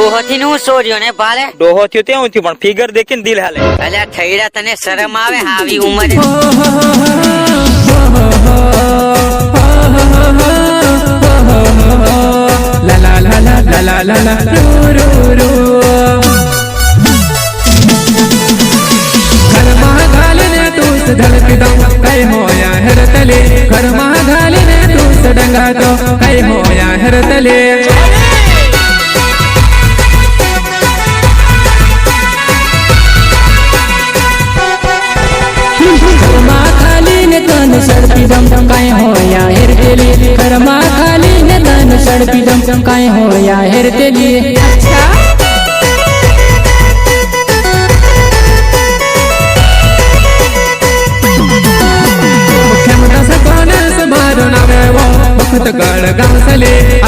ડોહો થી નું સોર્યો ને ભાલે ડોહો થયો તેવું થયું પણ ફિગર દેખીને દિલ હાલે. અલ્યા થઈડા તને શરમ આવે આવી ઉંમરે? લા લા લા લા લા લા લા રો રો રો ઘરમાં ઘાલીને તું ધડકી દઉં કઈ હોયા હેરતલે ઘરમાં ઘાલીને તું ડંગા તો કઈ હોયા હેરતલે ઘરમાં ખાલીને તન સડપી દમ કઈ હોયા હેરતલે ઘરમાં ખાલીને તન સડપી દમ કઈ હોયા હેરતલે ગળ ગામસલે